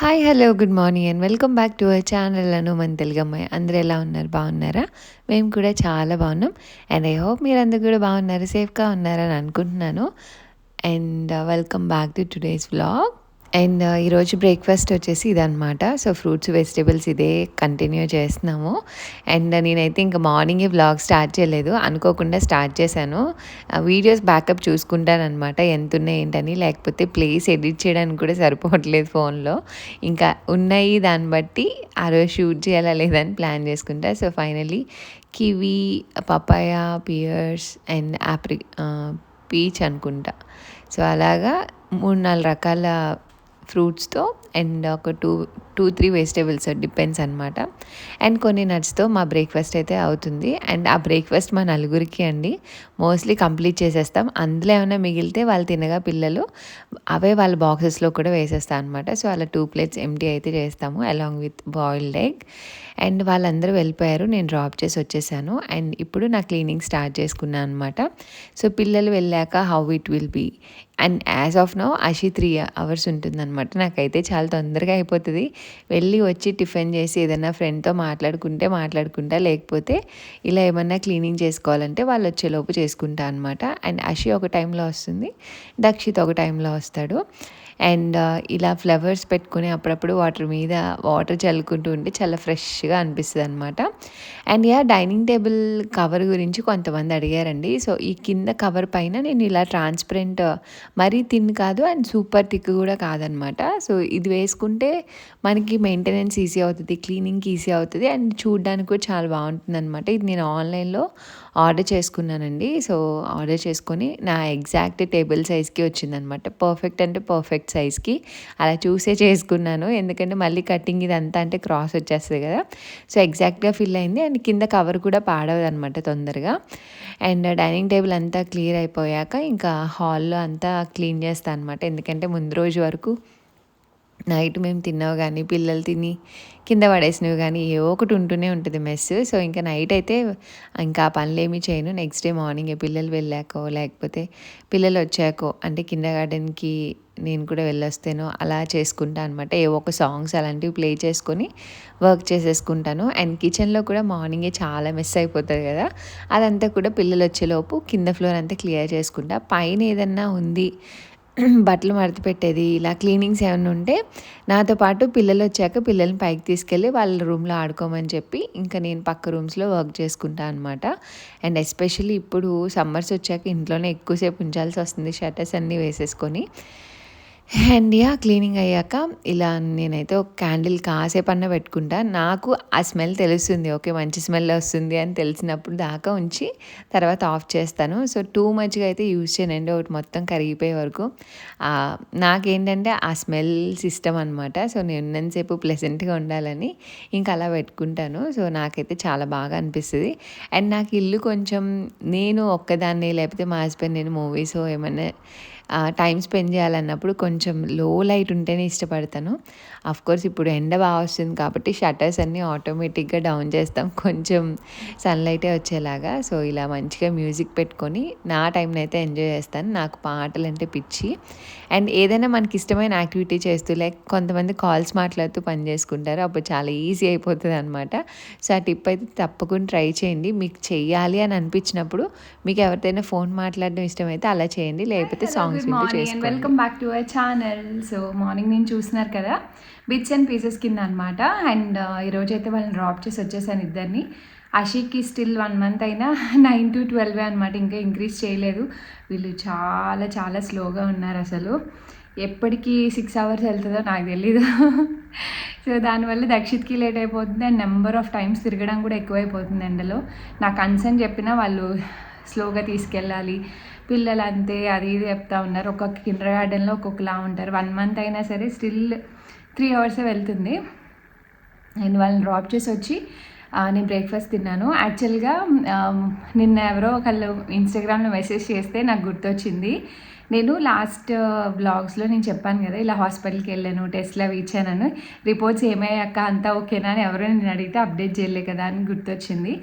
Hi hello good morning and welcome back to our channel మన తెలుగమ్మాయి. అందరూ ఎలా ఉన్నారు, బాగున్నారా? మేము కూడా చాలా బాగున్నాం. అండ్ ఐ హోప్ మీరు అందరు కూడా బాగున్నారు, సేఫ్గా ఉన్నారని అనుకుంటున్నాను. And welcome back to today's vlog. And ఈరోజు బ్రేక్ఫాస్ట్ వచ్చేసి ఇదనమాట. సో ఫ్రూట్స్ వెజిటేబుల్స్ ఇదే కంటిన్యూ చేస్తున్నాము. అండ్ నేనైతే ఇంకా మార్నింగే వ్లాగ్ స్టార్ట్ చేయలేదు, అనుకోకుండా స్టార్ట్ చేశాను. వీడియోస్ బ్యాకప్ చూసుకుంటానమాట ఎంత ఉన్నాయి ఏంటని, లేకపోతే ప్లేస్ ఎడిట్ చేయడానికి కూడా సరిపోవట్లేదు ఫోన్లో. ఇంకా ఉన్నాయి దాన్ని బట్టి ఆ రోజు షూట్ చేయాలా లేదని ప్లాన్ చేసుకుంటా. So finally kiwi, papaya, pears and peach అనుకుంటా. సో అలాగా 3-4 రకాల ఫ్రూట్స్తో అండ్ ఒక 2-3 వెజిటేబుల్స్ డిపెండ్స్ అనమాట. అండ్ కొన్ని నట్స్తో మా బ్రేక్ఫాస్ట్ అయితే అవుతుంది. అండ్ ఆ బ్రేక్ఫాస్ట్ మా నలుగురికి అండి మోస్ట్లీ కంప్లీట్ చేసేస్తాం. అందులో ఏమైనా మిగిలితే వాళ్ళు తినగా పిల్లలు అవే వాళ్ళ బాక్సెస్లో కూడా వేసేస్తాం అనమాట. సో అలా 2 ప్లేట్స్ ఎంటీ అయితే చేస్తాము along with boiled egg. And వాళ్ళందరూ వెళ్ళిపోయారు, నేను డ్రాప్ చేసి వచ్చేసాను. అండ్ ఇప్పుడు నా క్లీనింగ్ స్టార్ట్ చేసుకున్నాను అనమాట. సో పిల్లలు వెళ్ళాక how it will be. And as of now అషి 3 hours ఉంటుందన్నమాట. నాకైతే చాలా తొందరగా అయిపోతుంది. వెళ్ళి వచ్చి టిఫిన్ చేసి ఏదైనా ఫ్రెండ్తో మాట్లాడుకుంటా, లేకపోతే ఇలా ఏమన్నా క్లీనింగ్ చేసుకోవాలంటే వాళ్ళు వచ్చేలోపు చేసుకుంటా అనమాట. అండ్ అషి ఒక టైంలో వస్తుంది, దక్షిత్ ఒక టైంలో వస్తాడు. అండ్ ఇలా ఫ్లవర్స్ పెట్టుకుని అప్పుడప్పుడు వాటర్ చల్లుకుంటూ ఉంటే చాలా ఫ్రెష్గా అనిపిస్తుంది అనమాట. అండ్ డైనింగ్ టేబుల్ కవర్ గురించి కొంతమంది అడిగారండి. సో ఈ కింద కవర్ పైన నేను ఇలా ట్రాన్స్పరెంట్, మరీ థిన్ కాదు అండ్ సూపర్ థిక్ కూడా కాదనమాట. సో ఇది వేసుకుంటే మనకి మెయింటెనెన్స్ ఈజీ అవుతుంది, క్లీనింగ్కి ఈజీ అవుతుంది అండ్ చూడడానికి కూడా చాలా బాగుంటుంది అనమాట. ఇది నేను ఆన్లైన్లో ఆర్డర్ చేసుకున్నానండి. సో ఆర్డర్ చేసుకొని నా ఎగ్జాక్ట్ టేబుల్ సైజ్కి వచ్చిందనమాట. పర్ఫెక్ట్ అంటే పర్ఫెక్ట్ సైజ్కి అలా చూసే చేసుకున్నాను, ఎందుకంటే మళ్ళీ కటింగ్ ఇదంతా అంటే క్రాస్ వచ్చేస్తుంది కదా. సో ఎగ్జాక్ట్గా ఫిల్ అయింది. అండ్ కింద కవర్ కూడా పాడవదు అనమాట తొందరగా. అండ్ డైనింగ్ టేబుల్ అంతా క్లియర్ అయిపోయాక ఇంకా హాల్లో అంతా క్లీన్ చేస్తాను అనమాట. ఎందుకంటే ముందు రోజు వరకు నైట్ మేము తిన్నవి కానీ పిల్లలు తిని కింద పడేసినవి కానీ ఏవో ఒకటి ఉంటూనే ఉంటుంది మెస్. సో ఇంకా నైట్ అయితే ఇంకా ఆ పనులు ఏమీ చేయను. నెక్స్ట్ డే మార్నింగే పిల్లలు వెళ్ళాకో లేకపోతే పిల్లలు వచ్చాకో, అంటే కిండర్ గార్డెన్కి నేను కూడా వెళ్ళొస్తేనో అలా చేసుకుంటా అనమాట. ఏవో ఒక సాంగ్స్ అలాంటివి ప్లే చేసుకొని వర్క్ చేసేసుకుంటాను. అండ్ కిచెన్లో కూడా మార్నింగే చాలా మెస్ అయిపోతుంది కదా, అదంతా కూడా పిల్లలు వచ్చేలోపు కింద ఫ్లోర్ అంతా క్లియర్ చేసుకుంటా. పైన ఏదన్నా ఉంది బట్టలు మడత పెట్టేది, ఇలా క్లీనింగ్స్ ఏమైనా ఉంటే నాతో పాటు పిల్లలు వచ్చాక పిల్లల్ని పైకి తీసుకెళ్ళి వాళ్ళ రూమ్లో ఆడుకోమని చెప్పి ఇంకా నేను పక్క రూమ్స్లో వర్క్ చేసుకుంటాను అనమాట. అండ్ ఎస్పెషల్లీ ఇప్పుడు సమ్మర్స్ వచ్చాక ఇంట్లోనే ఎక్కువసేపు ఉంచాల్సి వస్తుంది షట్టర్స్ అన్నీ వేసేసుకొని. అండ్ క్లీనింగ్ అయ్యాక ఇలా నేనైతే ఒక క్యాండిల్ కాసేపన్నా పెట్టుకుంటా. నాకు ఆ స్మెల్ తెలుస్తుంది, ఓకే మంచి స్మెల్ వస్తుంది అని తెలిసినప్పుడు దాకా ఉంచి తర్వాత ఆఫ్ చేస్తాను. సో టూ మచ్గా అయితే యూజ్ చేయనండి, ఒకటి మొత్తం కరిగిపోయే వరకు. నాకేంటంటే ఆ స్మెల్ సిస్టమ్ అనమాట. సో నేను ఉన్నంతసేపు ప్లెజెంట్గా ఉండాలని ఇంకా అలా పెట్టుకుంటాను. సో నాకైతే చాలా బాగా అనిపిస్తుంది. అండ్ నాకు ఇల్లు కొంచెం, నేను ఒక్కదాన్ని లేకపోతే మా హస్బెండ్ నేను మూవీస్ ఏమన్నా టైం స్పెండ్ చేయాలన్నప్పుడు కొంచెం లో లైట్ ఉంటేనే ఇష్టపడతాను. కోర్స్ ఇప్పుడు ఎండ బాగా వస్తుంది కాబట్టి షట్టర్స్ అన్నీ ఆటోమేటిక్గా డౌన్ చేస్తాం, కొంచెం సన్లైటే వచ్చేలాగా. సో ఇలా మంచిగా మ్యూజిక్ పెట్టుకొని నా టైంని అయితే ఎంజాయ్ చేస్తాను. నాకు పాటలు అంటే పిచ్చి. అండ్ ఏదైనా మనకి ఇష్టమైన యాక్టివిటీ చేస్తూ, లైక్ కొంతమంది కాల్స్ మాట్లాడుతూ పని చేసుకుంటారు, అప్పుడు చాలా ఈజీ అయిపోతుంది అనమాట. సో ఆ టిప్ అయితే తప్పకుండా ట్రై చేయండి. మీకు చెయ్యాలి అని అనిపించినప్పుడు, మీకు ఎవరిదైనా ఫోన్ మాట్లాడడం ఇష్టమైతే అలా చేయండి, లేకపోతే songs good morning and welcome back to our channel. So morning నేను చూస్తున్నారు కదా బిట్స్ అండ్ పీసెస్ కింద అనమాట. అండ్ ఈరోజు అయితే వాళ్ళని డ్రాప్ చేసి వచ్చేసాను ఇద్దరిని. అషికి స్టిల్ 1 month అయినా 9 to 12 అనమాట, ఇంకా ఇంక్రీజ్ చేయలేదు. వీళ్ళు చాలా చాలా స్లోగా ఉన్నారు అసలు. ఎప్పటికీ 6 hours వెళ్తుందో నాకు తెలీదు. సో దానివల్ల దక్షిత్కి లేట్ అయిపోతుంది అండ్ నెంబర్ ఆఫ్ టైమ్స్ తిరగడం కూడా ఎక్కువైపోతుంది ఎండలో. నా కన్సర్న్ చెప్పినా వాళ్ళు స్లోగా తీసుకెళ్ళాలి, పిల్లలు అంతే అది ఇది చెప్తా ఉన్నారు. ఒక్కొక్క కిండర్ గార్డెన్లో ఒక్కొక్కలా ఉంటారు. 1 month అయినా సరే స్టిల్ 3 hours వెళ్తుంది. నేను వాళ్ళని డ్రాప్ చేసి వచ్చి నేను బ్రేక్ఫాస్ట్ తిన్నాను. యాక్చువల్గా నిన్న ఎవరో ఒకళ్ళు ఇన్స్టాగ్రామ్లో మెసేజ్ చేస్తే నాకు గుర్తొచ్చింది. నేను లాస్ట్ బ్లాగ్స్లో నేను చెప్పాను కదా ఇలా హాస్పిటల్కి వెళ్ళాను, టెస్ట్లు అవి ఇచ్చానని. రిపోర్ట్స్ ఏమయ్యాక అంతా ఓకేనా అని ఎవరో నేను అడిగితే అప్డేట్ చేయలే కదా అని గుర్తొచ్చింది.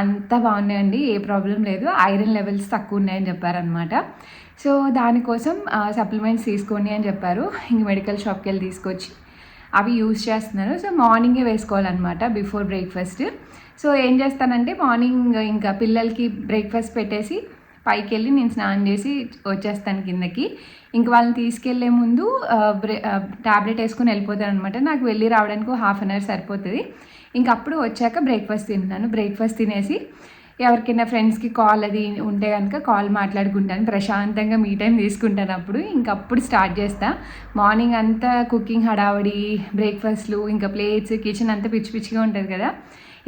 అంతా బాగున్నాయండి, ఏ ప్రాబ్లం లేదు, ఐరన్ లెవెల్స్ తక్కువ ఉన్నాయని చెప్పారనమాట. సో దానికోసం సప్లిమెంట్స్ తీసుకోండి అని చెప్పారు. ఇంక మెడికల్ షాప్కి వెళ్ళి తీసుకొచ్చి అవి యూజ్ చేస్తున్నాను. సో మార్నింగే వేసుకోవాలన్నమాట బిఫోర్ బ్రేక్ఫాస్ట్. సో ఏం చేస్తానంటే మార్నింగ్ ఇంకా పిల్లలకి బ్రేక్ఫాస్ట్ పెట్టేసి పైకి వెళ్ళి నేను స్నానం చేసి వచ్చేస్తాను కిందకి. ఇంక వాళ్ళని తీసుకెళ్లే ముందు ట్యాబ్లెట్ వేసుకుని వెళ్ళిపోతాను అనమాట. నాకు వెళ్ళి రావడానికి హాఫ్ అన్ అవర్ సరిపోతుంది. ఇంకప్పుడు వచ్చాక బ్రేక్ఫాస్ట్ తింటున్నాను. బ్రేక్ఫాస్ట్ తినేసి ఎవరికైనా ఫ్రెండ్స్కి కాల్ అది ఉంటే కనుక కాల్ మాట్లాడుకుంటాను, ప్రశాంతంగా మీ టైం తీసుకుంటాను. ఇంకప్పుడు స్టార్ట్ చేస్తా. మార్నింగ్ అంతా కుకింగ్ హడావడి, బ్రేక్ఫాస్ట్లు, ఇంకా ప్లేట్స్, కిచెన్ అంతా పిచ్చి పిచ్చిగా ఉంటుంది కదా,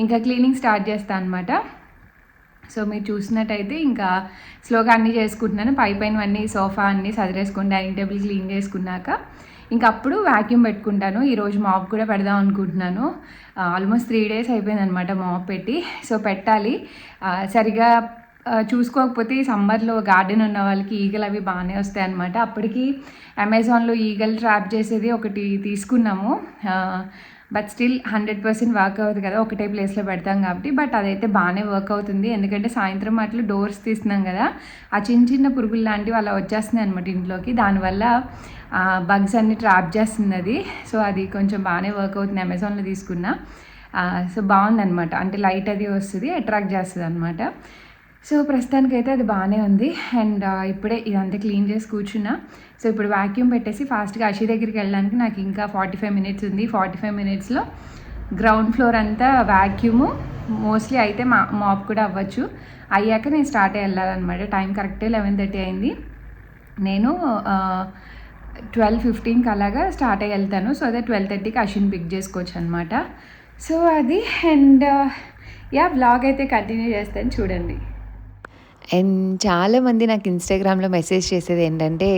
ఇంకా క్లీనింగ్ స్టార్ట్ చేస్తాను అనమాట. సో మీరు చూసినట్టయితే ఇంకా స్లోగా అన్నీ చేసుకుంటున్నాను. పైన అన్నీ సోఫా అన్నీ సదిరేసుకుని డైనింగ్ టేబుల్ క్లీన్ చేసుకున్నాక ఇంకా అప్పుడు వ్యాక్యూమ్ పెట్టుకుంటాను. ఈరోజు మాప్ కూడా పెడదాం అనుకుంటున్నాను. ఆల్మోస్ట్ 3 days అయిపోయిందనమాట మాప్ పెట్టి. సో పెట్టాలి. సరిగా చూసుకోకపోతే ఈ సమ్మర్లో గార్డెన్ ఉన్న వాళ్ళకి ఈగలు అవి బాగానే వస్తాయి అనమాట. అప్పటికి అమెజాన్లో ఈగలు ట్రాప్ చేసేది ఒకటి తీసుకున్నాము. బట్ స్టిల్ 100% వర్క్ అవుతుంది కదా, ఒకటే ప్లేస్లో పెడతాం కాబట్టి. బట్ అదైతే బాగానే వర్క్ అవుతుంది. ఎందుకంటే సాయంత్రం అట్లా డోర్స్ తీస్తున్నాం కదా, ఆ చిన్న చిన్న పురుగులు లాంటివి అలా వచ్చేస్తున్నాయి అనమాట ఇంట్లోకి. దానివల్ల బగ్స్ అన్ని ట్రాప్ చేస్తుంది అది. సో అది కొంచెం బాగానే వర్క్ అవుతుంది. అమెజాన్లో తీసుకున్నా. సో బాగుందనమాట. అంటే లైట్ అది వస్తుంది, అట్రాక్ట్ చేస్తుంది అనమాట. సో ప్రస్తుతానికైతే అది బాగానే ఉంది. అండ్ ఇప్పుడే ఇదంతా క్లీన్ చేసి కూర్చున్నా. సో ఇప్పుడు వ్యాక్యూమ్ పెట్టేసి ఫాస్ట్గా అషి దగ్గరికి వెళ్ళడానికి నాకు ఇంకా 45 minutes ఉంది. 45 minutesలో గ్రౌండ్ ఫ్లోర్ అంతా వ్యాక్యూము మోస్ట్లీ అయితే మాప్ కూడా అవ్వచ్చు. అయ్యాక నేను స్టార్ట్ అయ్యి వెళ్ళాలన్నమాట. టైం కరెక్టే 11:30 అయింది. నేను 12:15కి అలాగా స్టార్ట్ అయ్యి వెళ్తాను. సో అదే 12:30కి అషిని పిక్ చేసుకోవచ్చు అనమాట. సో అది. అండ్ వ్లాగ్ అయితే కంటిన్యూ చేస్తాను, చూడండి. అండ్ చాలామంది నాకు ఇన్స్టాగ్రామ్లో మెసేజ్ చేసేది ఏంటంటే,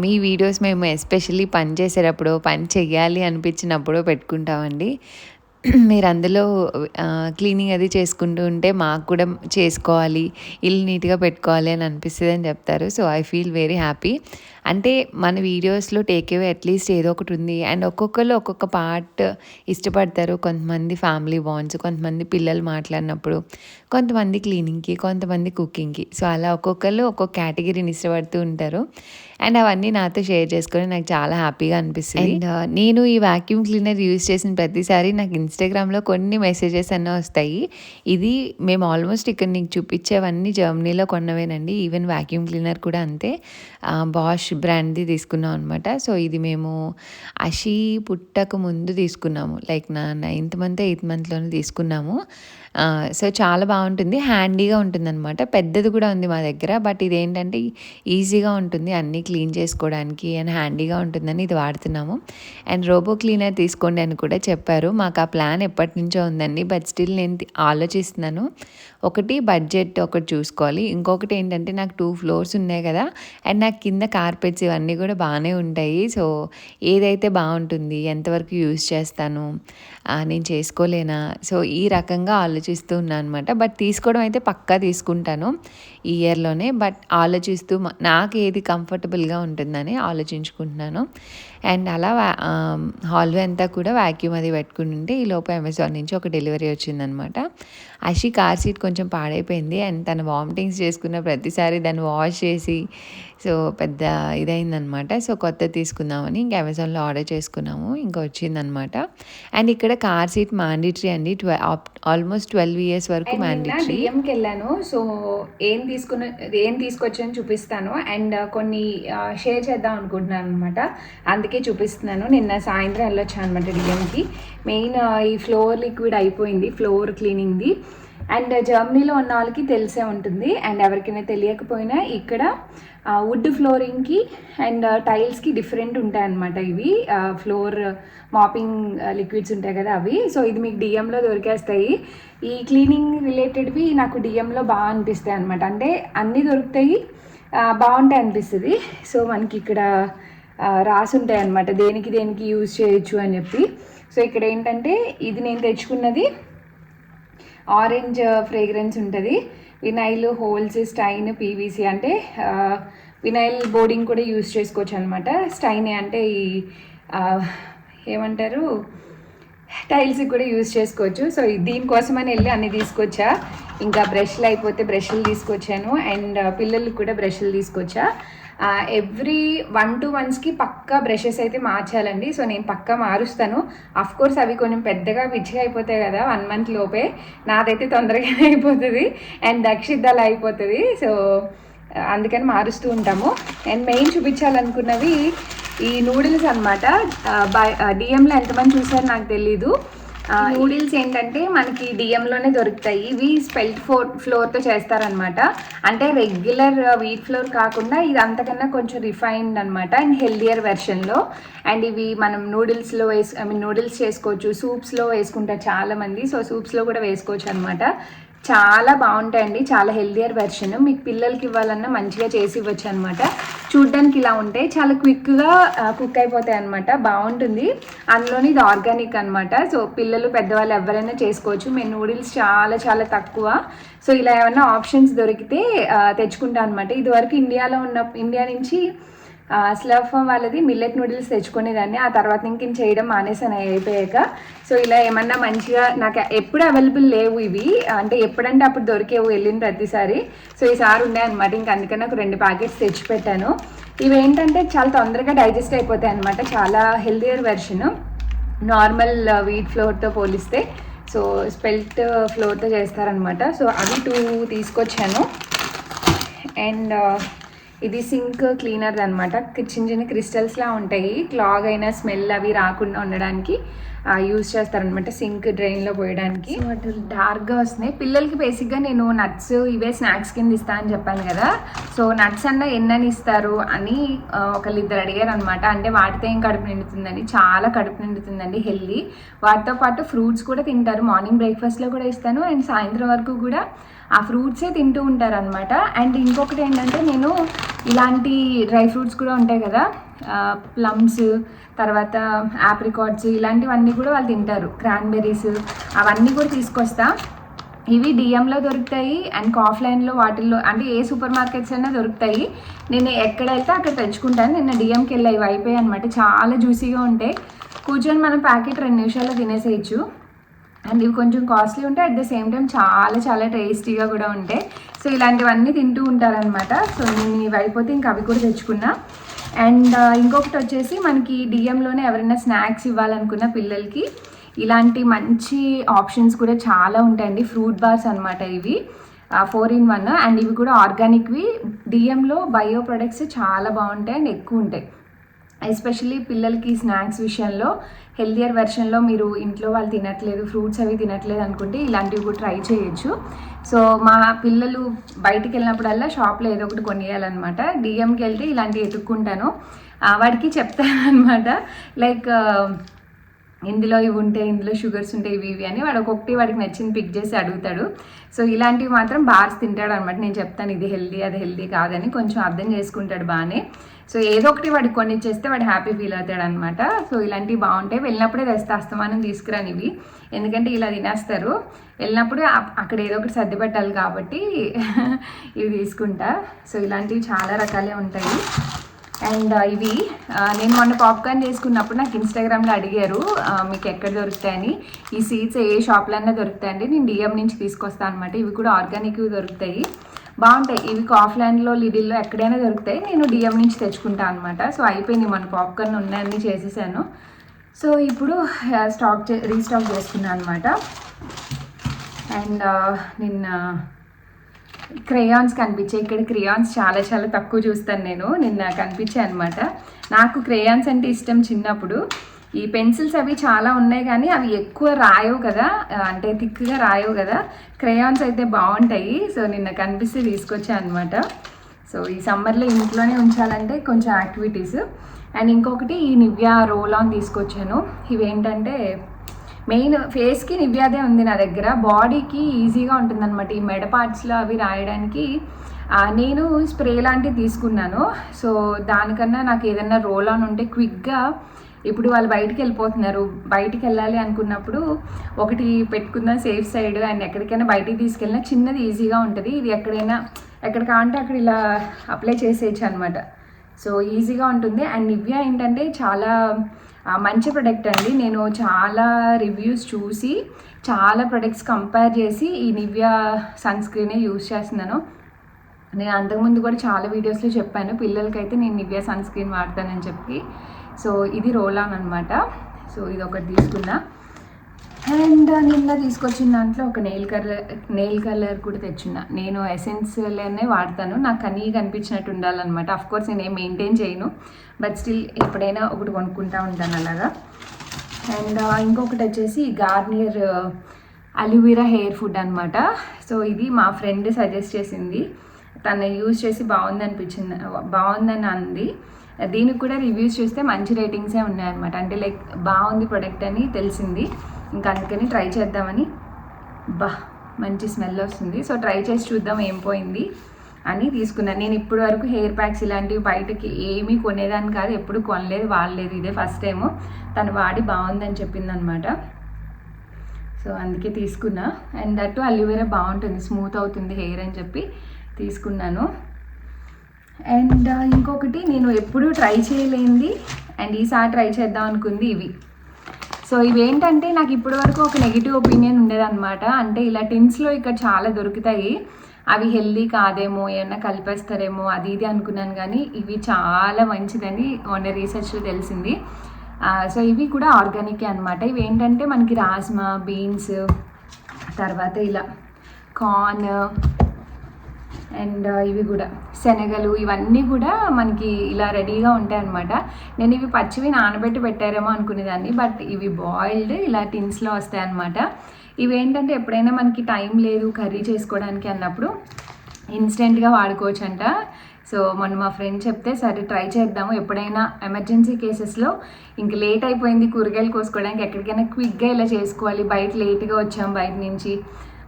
మీ వీడియోస్ మేము ఎస్పెషల్లీ పని చేసేటప్పుడు, పని చెయ్యాలి అనిపించినప్పుడు పెట్టుకుంటామండి. మీరు అందులో క్లీనింగ్ అది చేసుకుంటూ ఉంటే మాకు కూడా చేసుకోవాలి, ఇల్లు నీట్గా పెట్టుకోవాలి అని అనిపిస్తుంది అని చెప్తారు. So I feel very happy. అంటే మన వీడియోస్లో టేక్ అవే అట్లీస్ట్ ఏదో ఒకటి ఉంది. అండ్ ఒక్కొక్కరు ఒక్కొక్క పార్ట్ ఇష్టపడతారు. కొంతమంది ఫ్యామిలీ బాండ్స్, కొంతమంది పిల్లలు మాట్లాడినప్పుడు, కొంతమంది క్లీనింగ్కి, కొంతమంది కుకింగ్కి. సో అలా ఒక్కొక్కరు ఒక్కొక్క కేటగిరీని ఇష్టపడుతూ ఉంటారు. అండ్ అవన్నీ నాతో షేర్ చేసుకొని నాకు చాలా హ్యాపీగా అనిపిస్తుంది. అండ్ నేను ఈ వ్యాక్యూమ్ క్లీనర్ యూజ్ చేసిన ప్రతిసారి నాకు ఇన్స్టాగ్రామ్లో కొన్ని మెసేజెస్ అన్నీ వస్తాయి. ఇది మేము ఆల్మోస్ట్ ఇక్కడ నీకు చూపించేవన్నీ జర్మనీలో కొన్నవేనండి. ఈవెన్ వ్యాక్యూమ్ క్లీనర్ కూడా అంతే. బాష్ బ్రాండ్ది తీసుకున్నాం అనమాట. సో ఇది మేము అషి పుట్టక ముందు తీసుకున్నాము. లైక్ నా 9th month 8th monthలోనే తీసుకున్నాము. సో చాలా బాగుంటుంది, హ్యాండీగా ఉంటుంది అనమాట. పెద్దది కూడా ఉంది మా దగ్గర. బట్ ఇదేంటంటే ఈజీగా ఉంటుంది అన్నీ క్లీన్ చేసుకోవడానికి అండ్ హ్యాండీగా ఉంటుందని ఇది వాడుతున్నాము. అండ్ రోబో క్లీనర్ తీసుకోండి అని కూడా చెప్పారు. మాకు ఆ ప్లాన్ ఎప్పటి నుంచో ఉందండి. బట్ స్టిల్ నేను ఆలోచిస్తున్నాను. ఒకటి బడ్జెట్ ఒకటి చూసుకోవాలి, ఇంకొకటి ఏంటంటే నాకు 2 floors ఉన్నాయి కదా, అండ్ నాకు కింద కార్పెట్స్ ఇవన్నీ కూడా బాగానే ఉంటాయి. సో ఏదైతే బాగుంటుంది, ఎంతవరకు యూజ్ చేస్తాను, నేను చేసుకోలేనా, సో ఈ రకంగా ఆలోచిస్తూ ఉన్నాను అనమాట. బట్ తీసుకోవడం అయితే పక్కా తీసుకుంటాను ఈ ఇయర్లోనే. బట్ ఆలోచిస్తూ నాకు ఏది కంఫర్టబుల్గా ఉంటుందని ఆలోచించుకుంటున్నాను. అండ్ అలా హాల్వే అంతా కూడా వ్యాక్యూమ్ అది పెట్టుకుని ఉంటే ఈ లోపు అమెజాన్ నుంచి ఒక డెలివరీ వచ్చిందనమాట. అషి కార్ సీట్ కొంచెం పాడైపోయింది. అండ్ తను వామిటింగ్స్ చేసుకున్న ప్రతిసారి దాన్ని వాష్ చేసి సో పెద్ద ఇదైందనమాట. సో కొత్త తీసుకుందామని ఇంకా అమెజాన్లో ఆర్డర్ చేసుకున్నాము, ఇంకా వచ్చిందనమాట. అండ్ ఇక్కడ కార్ సీట్ మ్యాండేటరీ అండి. ఆల్మోస్ట్ 12 years వరకు మ్యాండేటరీ. డిఎంకి వెళ్ళాను. సో ఏం తీసుకొచ్చాను చూపిస్తాను. అండ్ కొన్ని షేర్ చేద్దాం అనుకుంటున్నాను అనమాట, అందుకే చూపిస్తున్నాను. నిన్న సాయంత్రం వెళ్ళొచ్చాను అనమాట డిఎంకి. మెయిన్ ఈ ఫ్లోర్ లిక్విడ్ అయిపోయింది, ఫ్లోర్ క్లీనింగ్ది. అండ్ జర్మనీలో ఉన్న వాళ్ళకి తెలిసే ఉంటుంది. అండ్ ఎవరికైనా తెలియకపోయినా ఇక్కడ వుడ్ ఫ్లోరింగ్కి అండ్ టైల్స్కి డిఫరెంట్ ఉంటాయన్నమాట. ఇవి ఫ్లోర్ మాపింగ్ లిక్విడ్స్ ఉంటాయి కదా అవి. సో ఇది మీకు డిఎంలో దొరికేస్తాయి. ఈ క్లీనింగ్ రిలేటెడ్వి నాకు డిఎంలో బాగా అనిపిస్తాయి అనమాట. అంటే అన్నీ దొరుకుతాయి, బాగుంటాయి అనిపిస్తుంది. సో మనకి ఇక్కడ రాసి ఉంటాయి అన్నమాట, దేనికి దేనికి యూజ్ చేయొచ్చు అని చెప్పి. సో ఇక్కడ ఏంటంటే ఇది నేను తెచ్చుకున్నది ఆరెంజ్ ఫ్రేగ్రెన్స్ ఉంటుంది. Vinyl, holes, stain, PVC. అంటే వినైల్ బోర్డింగ్ కూడా యూజ్ చేసుకోవచ్చు అనమాట. స్టైన్ అంటే ఈ ఏమంటారు టైల్స్కి కూడా యూజ్ చేసుకోవచ్చు. సో దీనికోసమని వెళ్ళి అన్నీ తీసుకొచ్చా. ఇంకా బ్రష్లు అయిపోతే బ్రష్లు తీసుకొచ్చాను. అండ్ పిల్లలకి కూడా బ్రష్లు తీసుకొచ్చా. ఎవ్రీ 1-2 monthsకి పక్కా బ్రషెస్ అయితే మార్చాలండి. సో నేను పక్కా మారుస్తాను. కోర్స్ అవి కొంచెం పెద్దగా పిచ్చిగా అయిపోతాయి కదా 1 month లోపే. నాదైతే తొందరగానే అయిపోతుంది అండ్ దక్షిద్దాలు అయిపోతుంది. సో అందుకని మారుస్తూ ఉంటాము. అండ్ మెయిన్ చూపించాలనుకున్నవి ఈ నూడిల్స్ అనమాట. డిఎంలో ఎంతమంది చూసారో నాకు తెలీదు. నూడిల్స్ ఏంటంటే మనకి డిఎంలోనే దొరుకుతాయి. ఇవి స్పెల్ట్ ఫ్లోర్తో చేస్తారనమాట. అంటే రెగ్యులర్ వీట్ ఫ్లోర్ కాకుండా ఇది అంతకన్నా కొంచెం రిఫైన్డ్ అనమాట అండ్ హెల్దియర్ వెర్షన్లో. అండ్ ఇవి మనం నూడిల్స్లో నూడిల్స్ చేసుకోవచ్చు, సూప్స్లో వేసుకుంటారు చాలామంది. సో సూప్స్లో కూడా వేసుకోవచ్చు అనమాట. చాలా బాగుంటాయండి, చాలా హెల్దియర్ వెర్షన్. మీకు పిల్లలకి ఇవ్వాలన్నా మంచిగా చేసి ఇవ్వచ్చు అనమాట. చూడ్డానికి ఇలా ఉంటాయి, చాలా క్విక్గా కుక్ అయిపోతాయి అనమాట. బాగుంటుంది. అందులోని ఇది ఆర్గానిక్ అనమాట. సో పిల్లలు పెద్దవాళ్ళు ఎవరైనా చేసుకోవచ్చు. మేము నూడిల్స్ చాలా చాలా తక్కువ. సో ఇలా ఏమైనా ఆప్షన్స్ దొరికితే తెచ్చుకుంటాను అనమాట. ఇదివరకు ఇండియా నుంచి స్లర్ప్ ఫార్మ్ వాళ్ళది మిల్లెట్ నూడిల్స్ తెచ్చుకునేదాన్ని. ఆ తర్వాత ఇంక చేయడం మానేసాను అయిపోయాక. సో ఇలా ఏమన్నా మంచిగా నాకు ఎప్పుడు అవైలబుల్ లేవు ఇవి, అంటే ఎప్పుడంటే అప్పుడు దొరికేవు వెళ్ళిన ప్రతిసారి. సో ఈసారి ఉన్నాయన్నమాట. ఇంక అందుకని నాకు 2 ప్యాకెట్స్ తెచ్చిపెట్టాను. ఇవి ఏంటంటే చాలా తొందరగా డైజెస్ట్ అయిపోతాయి అనమాట. చాలా హెల్దియర్ వెర్షన్ నార్మల్ వీట్ ఫ్లోర్తో పోలిస్తే. సో స్పెల్ట్ ఫ్లోర్తో చేస్తారనమాట. సో అవి 2 తీసుకొచ్చాను. అండ్ ఇది సింక్ క్లీనర్ అనమాట. చిన్న చిన్న క్రిస్టల్స్లా ఉంటాయి, క్లాగ్ అయినా స్మెల్ అవి రాకుండా ఉండడానికి యూజ్ చేస్తారనమాట. సింక్ డ్రైన్లో పోయడానికి. అటు డార్క్గా వస్తున్నాయి. పిల్లలకి బేసిక్గా నేను నట్స్ ఇవే స్నాక్స్ కింద ఇస్తా అని చెప్పాను కదా. సో నట్స్ అన్న ఎన్నని ఇస్తారు అని ఒకళ్ళిద్దరు అడిగారు అనమాట. అంటే వాటితో ఏం కడుపు నిండుతుందని. చాలా కడుపు నిండుతుందండి, హెల్దీ. వాటితో పాటు ఫ్రూట్స్ కూడా తింటారు. మార్నింగ్ బ్రేక్ఫాస్ట్లో కూడా ఇస్తాను అండ్ సాయంత్రం వరకు కూడా ఆ ఫ్రూట్సే తింటూ ఉంటారు అనమాట. అండ్ ఇంకొకటి ఏంటంటే నేను ఇలాంటి డ్రై ఫ్రూట్స్ కూడా ఉంటాయి కదా, ప్లమ్స్, తర్వాత ఆప్రికాట్స్, ఇలాంటివన్నీ కూడా వాళ్ళు తింటారు. క్రాన్బెర్రీస్ అవన్నీ కూడా తీసుకొస్తా. ఇవి డిఎంలో దొరుకుతాయి అండ్ కాఫ్లైన్లో వాటిల్లో, అంటే ఏ సూపర్ మార్కెట్స్ అయినా దొరుకుతాయి. నేను ఎక్కడైతే అక్కడ తెచ్చుకుంటాను. నిన్న డిఎంకి వెళ్ళి ఇవి అయిపోయాయి అనమాట. చాలా జ్యూసీగా ఉంటాయి. కూర్చొని మనం ప్యాకెట్ 2 నిమిషాల్లో తినేసేయచ్చు. అండ్ ఇవి కొంచెం కాస్ట్లీ ఉంటాయి, అట్ ద సేమ్ టైం చాలా చాలా టేస్టీగా కూడా ఉంటాయి. సో ఇలాంటివన్నీ తింటూ ఉంటారనమాట. సో నేను ఇవి అయిపోతే ఇంకా అవి కూడా తెచ్చుకున్నా. అండ్ ఇంకొకటి వచ్చేసి మనకి డిఎంలోనే ఎవరైనా స్నాక్స్ ఇవ్వాలనుకున్న పిల్లలకి ఇలాంటి మంచి ఆప్షన్స్ కూడా చాలా ఉంటాయండి. ఫ్రూట్ బార్స్ అనమాట ఇవి, 4-in-1. అండ్ ఇవి కూడా ఆర్గానిక్వి. డిఎంలో బయో ప్రొడక్ట్స్ చాలా బాగుంటాయి అండ్ ఎక్కువ ఉంటాయి. ఎస్పెషల్లీ పిల్లలకి స్నాక్స్ విషయంలో హెల్దియర్ వెర్షన్లో మీరు ఇంట్లో వాళ్ళు తినట్లేదు, ఫ్రూట్స్ అవి తినట్లేదు అనుకుంటే ఇలాంటివి కూడా ట్రై చేయొచ్చు. సో మా పిల్లలు బయటికి వెళ్ళినప్పుడల్లా షాప్లో ఏదో ఒకటి కొనియాలన్నమాట. డిఎంకి వెళ్తే ఇలాంటివి ఎత్తుక్కుంటాను. వాడికి చెప్తాను అనమాట, లైక్ ఇందులో ఇవి ఉంటాయి, ఇందులో షుగర్స్ ఉంటాయి, ఇవి అని. వాడు ఒక్కొక్కటి వాడికి నచ్చింది పిక్ చేసి అడుగుతాడు. సో ఇలాంటివి మాత్రం బార్స్ తింటాడు అనమాట. నేను చెప్తాను ఇది హెల్దీ అది హెల్దీ కాదని, కొంచెం అర్థం చేసుకుంటాడు బాగానే. సో ఏదో ఒకటి వాడికి కొనిచ్చేస్తే వాడు హ్యాపీ ఫీల్ అవుతాడు అనమాట. సో ఇలాంటివి బాగుంటాయి. వెళ్ళినప్పుడే తెస్తే అస్తమానం తీసుకురాని ఇవి, ఎందుకంటే ఇలా తినేస్తారు. వెళ్ళినప్పుడు అక్కడ ఏదో ఒకటి సర్ది పెట్టాలి కాబట్టి ఇవి తీసుకుంటా. సో ఇలాంటివి చాలా రకాలే ఉంటాయి. అండ్ ఇవి నేను మొన్న పాప్కార్న్ చేసుకున్నప్పుడు నాకు ఇన్స్టాగ్రామ్లో అడిగారు మీకు ఎక్కడ దొరుకుతాయని. ఈ సీడ్స్ ఏ షాప్లన్నా దొరుకుతాయండి, నేను డిఎం నుంచి తీసుకొస్తాను అనమాట. ఇవి కూడా ఆర్గానిక్వి దొరుకుతాయి, బాగుంటాయి. ఇవి కాఫ్లాండ్లో, లిడిల్లో ఎక్కడైనా దొరుకుతాయి. నేను డిఎం నుంచి తెచ్చుకుంటాను అనమాట. సో అయిపోయింది, మన పాప్కార్న్ ఉన్నాయన్నీ చేసేసాను. సో ఇప్పుడు రీస్టాక్ చేసుకున్నాను అనమాట. అండ్ నిన్న క్రేయాన్స్ కనిపించాయి. ఇక్కడ క్రేయాన్స్ చాలా చాలా తక్కువ చూస్తాను నేను. నిన్న కనిపించాయి అనమాట. నాకు క్రేయాన్స్ అంటే ఇష్టం చిన్నప్పుడు. ఈ పెన్సిల్స్ అవి చాలా ఉన్నాయి కానీ అవి ఎక్కువ రాయవు కదా, అంటే థిక్గా రాయవు కదా. క్రేయాన్స్ అయితే బాగుంటాయి. సో నిన్న కనిపిస్తే తీసుకొచ్చాను అనమాట. సో ఈ సమ్మర్లో ఇంట్లోనే ఉంచాలంటే కొంచెం యాక్టివిటీస్. అండ్ ఇంకొకటి ఈ నివ్యా రోల్ ఆన్ తీసుకొచ్చాను. ఇవేంటంటే మెయిన్ ఫేస్కి నివ్యాదే ఉంది నా దగ్గర, బాడీకి ఈజీగా ఉంటుందన్నమాట. ఈ మెడ పార్ట్స్లో అవి రాయడానికి నేను స్ప్రే లాంటివి తీసుకున్నాను. సో దానికన్నా నాకు ఏదైనా రోల్ ఆన్ ఉంటే క్విక్గా, ఇప్పుడు వాళ్ళు బయటికి వెళ్ళిపోతున్నారు, బయటికి వెళ్ళాలి అనుకున్నప్పుడు ఒకటి పెట్టుకుందాం సేఫ్ సైడ్. అండ్ ఎక్కడికైనా బయటికి తీసుకెళ్ళినా చిన్నది ఈజీగా ఉంటుంది. ఇది ఎక్కడ కావాలంటే అక్కడ ఇలా అప్లై చేసేయచ్చు అనమాట. సో ఈజీగా ఉంటుంది. అండ్ నివ్యా ఏంటంటే చాలా మంచి ప్రొడక్ట్ అండి. నేను చాలా రివ్యూస్ చూసి చాలా ప్రొడక్ట్స్ కంపేర్ చేసి ఈ నివ్యా సన్ స్క్రీనే యూజ్ చేస్తున్నాను. నేను అంతకుముందు కూడా చాలా వీడియోస్లో చెప్పాను, పిల్లలకైతే నేను నివ్యా సన్ స్క్రీన్ వాడతానని చెప్పి. సో ఇది రోల్ ఆన్ అనమాట. సో ఇది ఒకటి తీసుకున్నా. అండ్ నిన్న తీసుకొచ్చిన దాంట్లో ఒక నెయిల్ కలర్ కూడా తెచ్చున్నా. నేను ఎసెన్స్లోనే వాడతాను, నాకు కనీ కనిపించినట్టు ఉండాలన్నమాట. అఫ్కోర్స్ నేను ఏం మెయింటైన్ చేయను, బట్ స్టిల్ ఎప్పుడైనా ఒకటి కొనుక్కుంటూ ఉంటాను అలాగా. అండ్ ఇంకొకటి వచ్చేసి గార్నియర్ అలోవెరా హెయిర్ ఫుడ్ అనమాట. సో ఇది మా ఫ్రెండ్ సజెస్ట్ చేసింది, తను యూజ్ చేసి బాగుందని అంది. దీనికి కూడా రివ్యూస్ చూస్తే మంచి రేటింగ్సే ఉన్నాయన్నమాట. అంటే లైక్ బాగుంది ప్రొడక్ట్ అని తెలిసింది, ఇంకా అందుకని ట్రై చేద్దామని. మంచి స్మెల్ వస్తుంది. సో ట్రై చేసి చూద్దాం ఏం పోయింది అని తీసుకున్నాను. నేను ఇప్పటి వరకు హెయిర్ ప్యాక్స్ ఇలాంటివి బయటకి ఏమీ కొనేదాన్ని కాదు, ఎప్పుడు కొనలేదు, వాడలేదు. ఇదే ఫస్ట్ టైము తను వాడి బాగుందని చెప్పింది అనమాట. సో అందుకే తీసుకున్నా. అండ్ దట్టు అలోవెరా బాగుంటుంది, స్మూత్ అవుతుంది హెయిర్ అని చెప్పి తీసుకున్నాను. అండ్ ఇంకొకటి నేను ఎప్పుడూ ట్రై చేయలేంది అండ్ ఈసారి ట్రై చేద్దాం అనుకుంది ఇవి. సో ఇవేంటంటే నాకు ఇప్పటి వరకు ఒక నెగిటివ్ ఒపీనియన్ ఉండేదన్నమాట. అంటే ఇలా టిన్స్లో ఇక్కడ చాలా దొరుకుతాయి, అవి హెల్దీ కాదేమో, ఏమన్నా కలిపేస్తారేమో అది ఇది అనుకున్నాను. కానీ ఇవి చాలా మంచిదని మొన్న రీసెర్చ్లో తెలిసింది. సో ఇవి కూడా ఆర్గానికే అనమాట. ఇవి ఏంటంటే మనకి రాజ్మా, బీన్స్, తర్వాత ఇలా కార్న్ అండ్ ఇవి కూడా శనగలు, ఇవన్నీ కూడా మనకి ఇలా రెడీగా ఉంటాయి అన్నమాట. నేను ఇవి పచ్చివి నానబెట్టి పెట్టారేమో అనుకునేదాన్ని, బట్ ఇవి బాయిల్డ్ ఇలా టిన్స్లో వస్తాయి అన్నమాట. ఇవి ఏంటంటే ఎప్పుడైనా మనకి టైం లేదు కర్రీ చేసుకోవడానికి అన్నప్పుడు ఇన్స్టెంట్గా వాడుకోవచ్చు అంట. సో మొన్న మా ఫ్రెండ్ చెప్తే సరే ట్రై చేద్దాము, ఎప్పుడైనా ఎమర్జెన్సీ కేసెస్లో ఇంక లేట్ అయిపోయింది కూరగాయలు కోసుకోవడానికి, ఎక్కడికైనా క్విక్గా ఇలా చేసుకోవాలి, బయట లేట్గా వచ్చాం బయట నుంచి,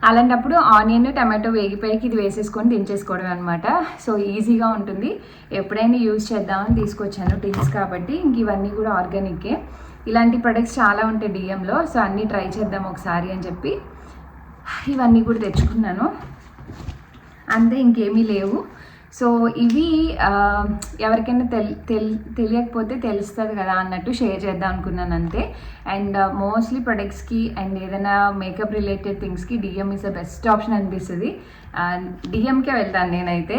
అలాంటప్పుడు ఆనియన్ టమాటో వేగిపోయాక ఇది వేసేసుకొని దించేసుకోవడం అనమాట. సో ఈజీగా ఉంటుంది, ఎప్పుడైనా యూజ్ చేద్దామని తీసుకొచ్చాను టిన్స్ కాబట్టి. ఇంక ఇవన్నీ కూడా ఆర్గానికే. ఇలాంటి ప్రొడక్ట్స్ చాలా ఉంటాయి డిఎంలో, సో అన్నీ ట్రై చేద్దాం ఒకసారి అని చెప్పి ఇవన్నీ కూడా తెచ్చుకున్నాను. అంతే, ఇంకేమీ లేవు. సో ఇవి ఎవరికైనా తెలియకపోతే తెలుస్తుంది కదా అన్నట్టు షేర్ చేద్దాం అనుకున్నాను అంతే. అండ్ మోస్ట్లీ ప్రొడక్ట్స్కి అండ్ ఏదైనా మేకప్ రిలేటెడ్ థింగ్స్కి DM is the best option అనిపిస్తుంది. డిఎంకే వెళ్తాను నేనైతే.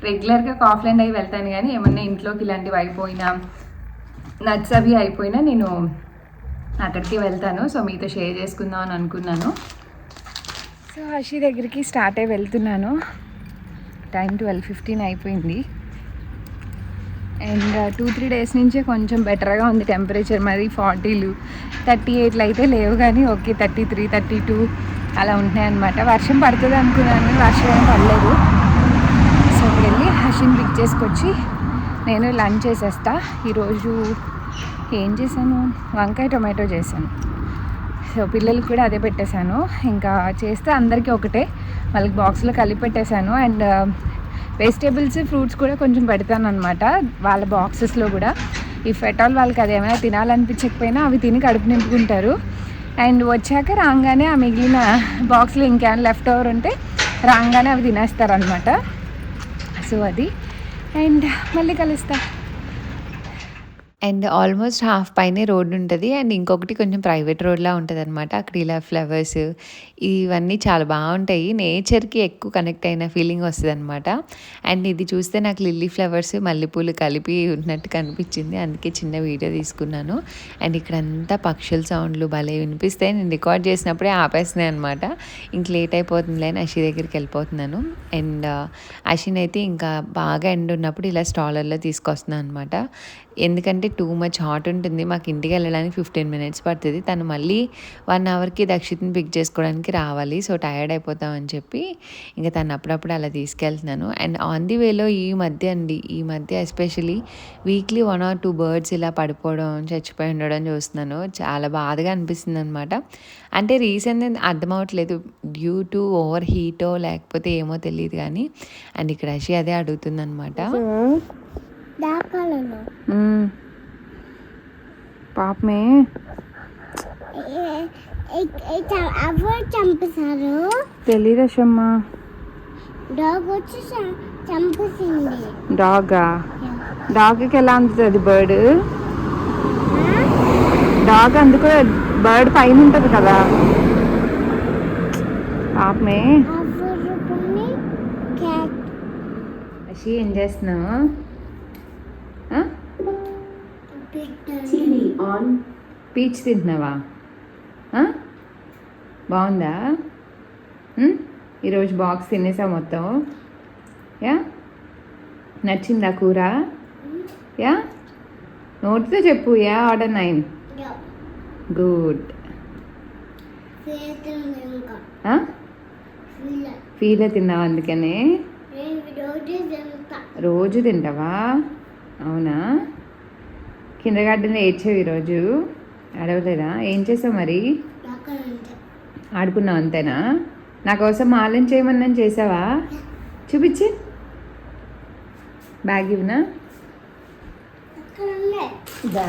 రెగ్యులర్గా కాఫ్లాండ్ అవి వెళ్తాను, కానీ ఏమన్నా ఇంట్లోకి ఇలాంటివి అయిపోయినా, నట్స్ అవి అయిపోయినా నేను అక్కడికి వెళ్తాను. సో మీతో షేర్ చేసుకుందాం అని అనుకున్నాను. సో హర్షి దగ్గరికి స్టార్ట్ అయ్యి వెళ్తున్నాను. టైం 12:15 అయిపోయింది. అండ్ 2-3 డేస్ నుంచే కొంచెం బెటర్గా ఉంది టెంపరేచర్. మరి 40లు 38లు అయితే లేవు, కానీ ఓకే 33, 32 అలా ఉంటున్నాయన్నమాట. వర్షం పడుతుంది అనుకున్నాను, వర్షం ఏం పడలేదు. సో వెళ్ళి హర్షిని పిక్ చేసుకొచ్చి నేను లంచ్ చేసేస్తా. ఈరోజు ఏం చేశాను, వంకాయ టొమాటో చేశాను. సో పిల్లలకి కూడా అదే పెట్టేశాను. ఇంకా చేస్తే అందరికీ ఒకటే, వాళ్ళకి బాక్స్లో కలిపి పెట్టేశాను. అండ్ వెజిటేబుల్స్, ఫ్రూట్స్ కూడా కొంచెం పెడతాను అనమాట వాళ్ళ బాక్సెస్లో కూడా. ఇఫ్ ఎట్ ఆల్ వాళ్ళకి అది ఏమైనా తినాలనిపించకపోయినా అవి తిని కడుపు నింపుకుంటారు. అండ్ వచ్చాక రాగానే ఆ మిగిలిన బాక్స్లో ఇంకేమైనా లెఫ్ట్ ఓవర్ ఉంటే రాగానే అవి తినేస్తారనమాట. సో అది, అండ్ మళ్ళీ కలుస్తా. అండ్ ఆల్మోస్ట్ హాఫ్ పైనే రోడ్ ఉంటుంది, అండ్ ఇంకొకటి కొంచెం ప్రైవేట్ రోడ్లా ఉంటుంది అనమాట. అక్కడ ఇలా ఫ్లవర్స్ ఇవన్నీ చాలా బాగుంటాయి, నేచర్కి ఎక్కువ కనెక్ట్ అయిన ఫీలింగ్ వస్తుంది అనమాట. అండ్ ఇది చూస్తే నాకు లిల్లీ ఫ్లవర్స్, మల్లెపూలు కలిపి ఉన్నట్టు కనిపించింది, అందుకే చిన్న వీడియో తీసుకున్నాను. అండ్ ఇక్కడంతా పక్షుల సౌండ్లు భలే వినిపిస్తాయి. నేను రికార్డ్ చేసినప్పుడే ఆపేస్తున్నాయి అనమాట. ఇంక లేట్ అయిపోతుందిలే అని అషి దగ్గరికి వెళ్ళిపోతున్నాను. అండ్ అషిన్ అయితే ఇంకా బాగా ఎండ ఉన్నప్పుడు ఇలా స్టాలర్లో తీసుకొస్తున్నాను అనమాట. ఎందుకంటే టూ మచ్ హాట్ ఉంటుంది, మాకు ఇంటికి వెళ్ళడానికి 15 minutes పడుతుంది. తను మళ్ళీ 1 hourకి దక్షిత్ని పిక్ చేసుకోవడానికి రావాలి. సో టయర్డ్ అయిపోతామని చెప్పి ఇంకా తను అప్పుడప్పుడు అలా తీసుకెళ్తున్నాను. అండ్ ఆన్ ది వేలో ఈ మధ్య ఎస్పెషలీ వీక్లీ 1 or 2 birds ఇలా పడిపోవడం, చచ్చిపోయి ఉండడం చూస్తున్నాను. చాలా బాధగా అనిపిస్తుంది అనమాట. అంటే రీజన్ అర్థమవట్లేదు, డ్యూ టు ఓవర్ హీటో లేకపోతే ఏమో తెలియదు కానీ. అండ్ ఇక్కడ అషి అదే అడుగుతుంది అనమాట. పాపమే చంపేశారు, తెలీదమ్మా. డాగ్ వచ్చి చంపేసింది. డాగ్కి ఎలా అందుతుంది బర్డ్? డాగ్ అందుకు బర్డ్ పైన ఉంటుంది కదా. పాపమే అషి ఏం చేస్తున్నావు? పీచ్ తింటున్నావా? బాగుందా? ఈరోజు బాక్స్ తినేసా మొత్తం. యా, నచ్చిందా కూర? యా, నోటితో చెప్పు. Yeah order 9. గుడ్. ఫీల్ తిన్నావా? అందుకనే రోజు తింటావా? అవునా? కిండర్ గార్డెన్లో ఏడ్చావు ఈరోజు? అడవలేదా? ఏం చేసావు మరి? ఆడుకున్నావు అంతేనా? నా కోసం ఆలన్ చేయమన్నాను, చేసావా? చూపించి. బ్యాగ్ ఇవ్వనా? ఇదా?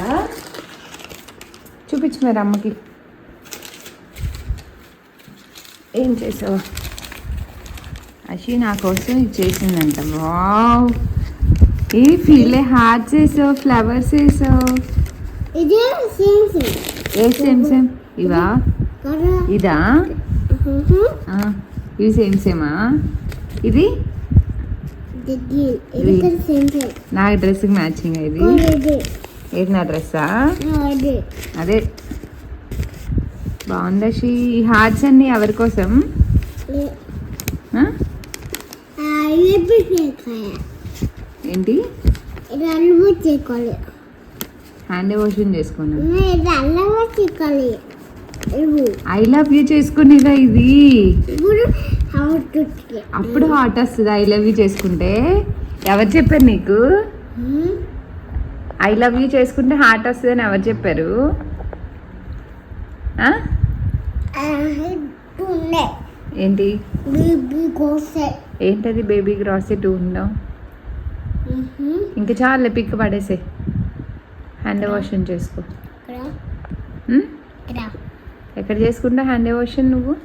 చూపించు మరి అమ్మకి. ఏం చేసావు? అషి నా కోసం ఇది చేసిందంట. వావ్, ఏ ఫీలే హార్ట్స్ వేసావు, ఫ్లవర్స్ వేసావు. ఏ సేమ్ సేమ్ ఇవా? ఇదా? ఇవి సేమ్ సేమా? ఇది నా డ్రెస్కి మ్యాచింగ్. ఇది ఏది? నా డ్రెస్సా? అదే బాగుందా? షీ ఈ హార్ట్స్ అన్ని ఎవరి కోసం? ఏంటి? హ్యాండ్ వాషింగ్ చేసుకున్నా. ఐ లవ్ యూ చేసుకునేదా ఇది? అప్పుడు హాట్ వస్తుంది ఐ లవ్ యూ చేసుకుంటే. ఎవరు చెప్పారు నీకు? ఐ లవ్ యూ చేసుకుంటే హార్ట్ వస్తుంది అని ఎవరు చెప్పారు? ఏంటి? ఏంటది బేబీ గ్రాసెట్ 2 ఉందాం? ఇంకా చాలే, పిక్ పడేసే. హ్యాండ్ వాషింగ్ చేసుకో. ఎక్కడ చేసుకుంటా హ్యాండ్ వాషింగ్ నువ్వు?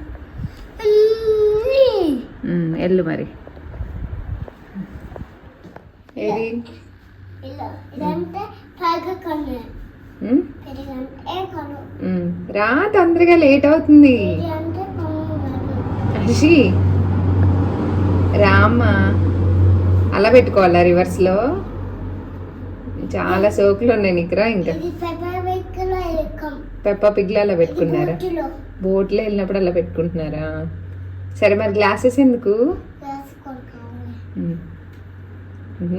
వెళ్ళు మరి. ఏది? రా, తొందరగా లేట్ అవుతుంది. అషి రామ్మా. అలా పెట్టుకోవాలా రివర్స్లో? చాలా సోకులు ఉన్నాయి నీకురా. ఇంకా పెప్పా పిగ్లో అలా పెట్టుకున్నారా? బోట్లో వెళ్ళినప్పుడు అలా పెట్టుకుంటున్నారా? సరే మరి గ్లాసెస్ ఎందుకు?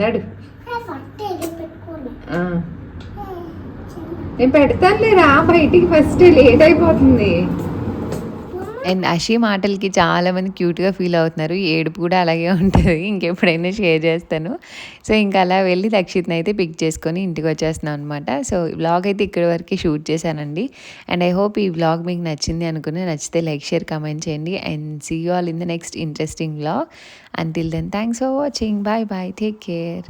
నడు. నేను పెడతానులేరా బయటికి, ఫస్ట్ లేట్ అయిపోతుంది. అండ్ అషి మాటలకి చాలామంది క్యూట్గా ఫీల్ అవుతున్నారు. ఏడుపు కూడా అలాగే ఉంటుంది. ఇంకెప్పుడైనా షేర్ చేస్తాను. సో ఇంకా అలా వెళ్ళి దక్షిత్ని అయితే పిక్ చేసుకొని ఇంటికి వచ్చేస్తున్నాం అనమాట. సో వ్లాగ్ అయితే ఇక్కడి వరకు షూట్ చేశానండి. అండ్ ఐ హోప్ ఈ వ్లాగ్ మీకు నచ్చింది అనుకుని, నచ్చితే లైక్, షేర్, కామెంట్ చేయండి. And see you all in the next interesting vlog. Until then thanks for watching. Bye bye, take care.